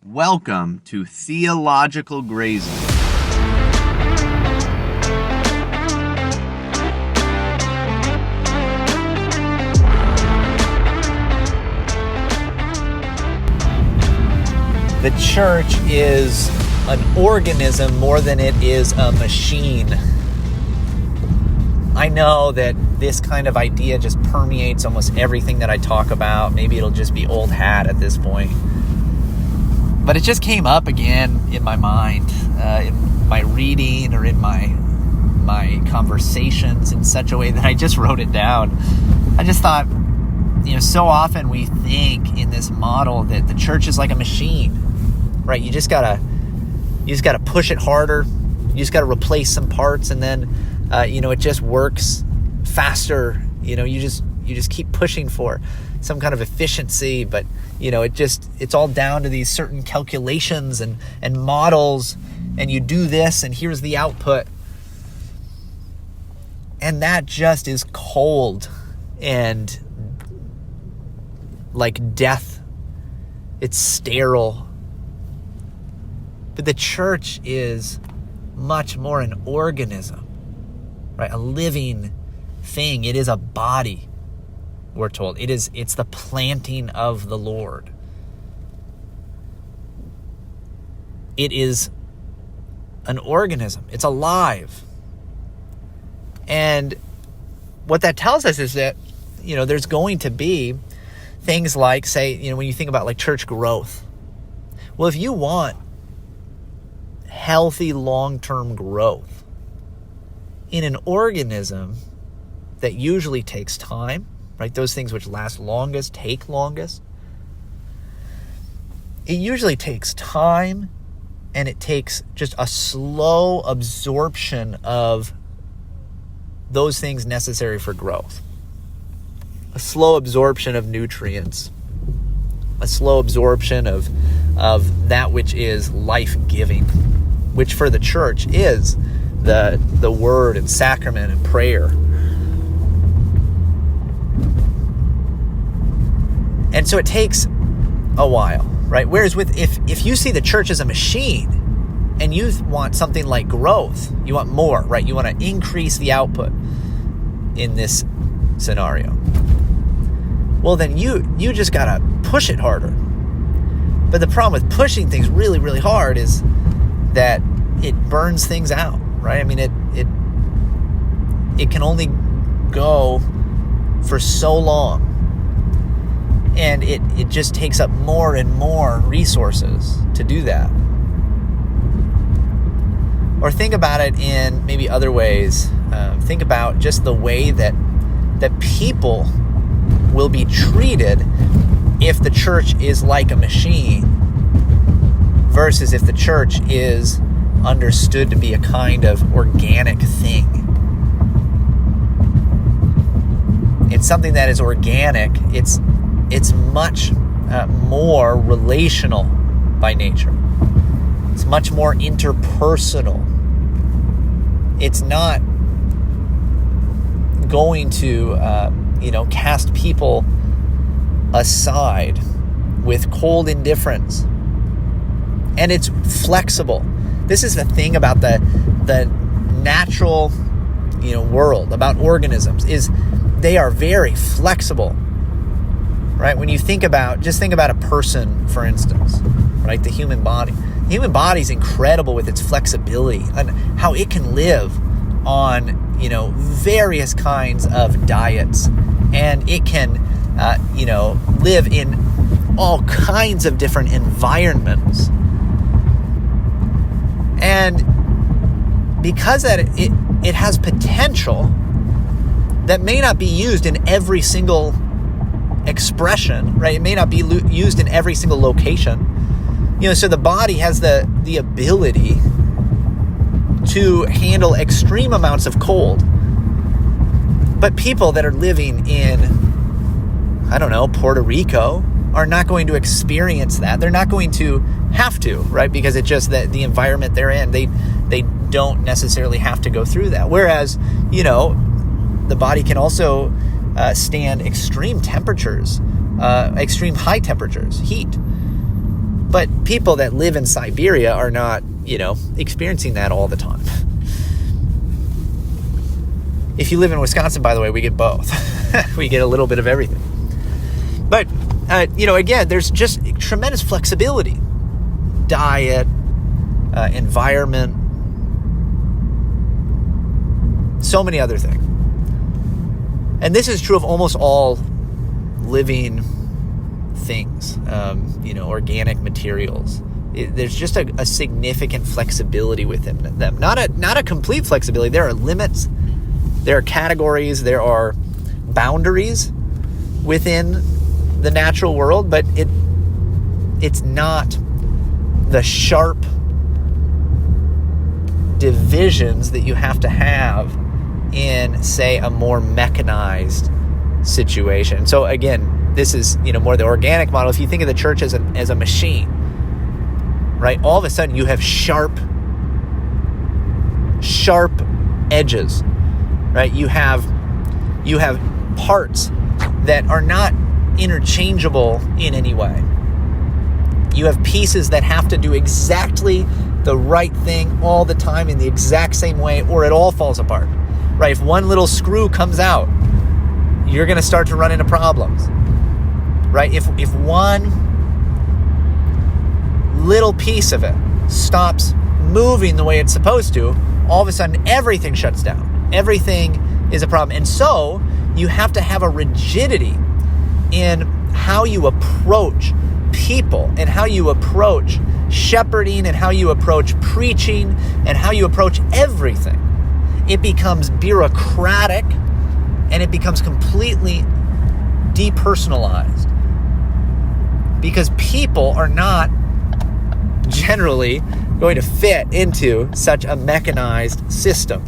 Welcome to Theological Grazing. The church is an organism more than it is a machine. I know that this kind of idea just permeates almost everything that I talk about. Maybe it'll just be old hat at this point. But it just came up again in my mind, in my reading or in my conversations in such a way that I just wrote it down. I just thought, so often we think in this model that the church is like a machine, right? You just gotta push it harder. You just gotta replace some parts, and then it just works faster. You just keep pushing for some kind of efficiency, but it's all down to these certain calculations and models, and you do this and here's the output. And that just is cold and like death. It's sterile. But the church is much more an organism, right? A living thing. It is a body. We're told it's the planting of the Lord. It is an organism. It's alive. And what that tells us is that, there's going to be things like, say, when you think about like church growth. Well, if you want healthy long-term growth in an organism that usually takes time, right? Those things which last longest take longest. It usually takes time, and it takes just a slow absorption of those things necessary for growth. A slow absorption of nutrients. A slow absorption of that which is life-giving, which for the church is the word and sacrament and prayer. And so it takes a while, right? Whereas if you see the church as a machine and you want something like growth, you want more, right? You want to increase the output in this scenario. Well, then you just got to push it harder. But the problem with pushing things really, really hard is that it burns things out, right? I mean, it can only go for so long. And it just takes up more and more resources to do that. Or think about it in maybe other ways. Think about just the way that people will be treated if the church is like a machine versus if the church is understood to be a kind of organic thing. It's something that is organic. It's much more relational by nature. It's much more interpersonal. It's not going to, cast people aside with cold indifference. And it's flexible. This is the thing about the natural, world, about organisms, is they are very flexible. Right? When you think about a person, for instance, right? The human body. The human body is incredible with its flexibility and how it can live on, various kinds of diets. And it can, live in all kinds of different environments. And because that it has potential that may not be used in every single expression, right? It may not be used in every single location. So the body has the ability to handle extreme amounts of cold. But people that are living in, Puerto Rico are not going to experience that. They're not going to have to, right? Because it's just that the environment they're in, they don't necessarily have to go through that. Whereas, the body can also stand extreme temperatures, extreme high temperatures, heat. But people that live in Siberia are not, experiencing that all the time. If you live in Wisconsin, by the way, we get both. We get a little bit of everything. But, again, there's just tremendous flexibility. Diet, environment, so many other things. And this is true of almost all living things, organic materials. There's just a significant flexibility within them. Not a complete flexibility. There are limits, there are categories, there are boundaries within the natural world, but it's not the sharp divisions that you have to have in, say, a more mechanized situation. So again, this is, more the organic model. If you think of the church as a machine, right? All of a sudden you have sharp edges, right? You have parts that are not interchangeable in any way. You have pieces that have to do exactly the right thing all the time in the exact same way, or it all falls apart, right? If one little screw comes out, you're going to start to run into problems, right? If one little piece of it stops moving the way it's supposed to, all of a sudden everything shuts down. Everything is a problem. And so you have to have a rigidity in how you approach people and how you approach shepherding and how you approach preaching and how you approach everything. It becomes bureaucratic and it becomes completely depersonalized because people are not generally going to fit into such a mechanized system.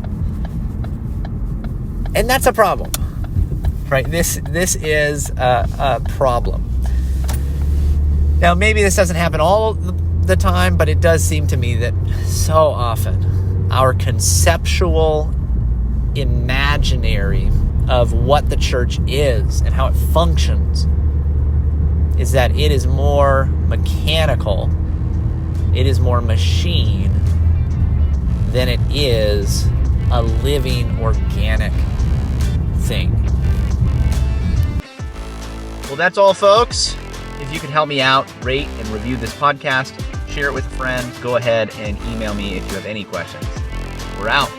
And that's a problem, right? This is a problem. Now, maybe this doesn't happen all the time, but it does seem to me that so often our conceptual imaginary of what the church is and how it functions is that it is more mechanical, it is more machine than it is a living, organic thing. Well, that's all, folks. If you could help me out, rate and review this podcast, share it with a friend, go ahead and email me if you have any questions. We're out.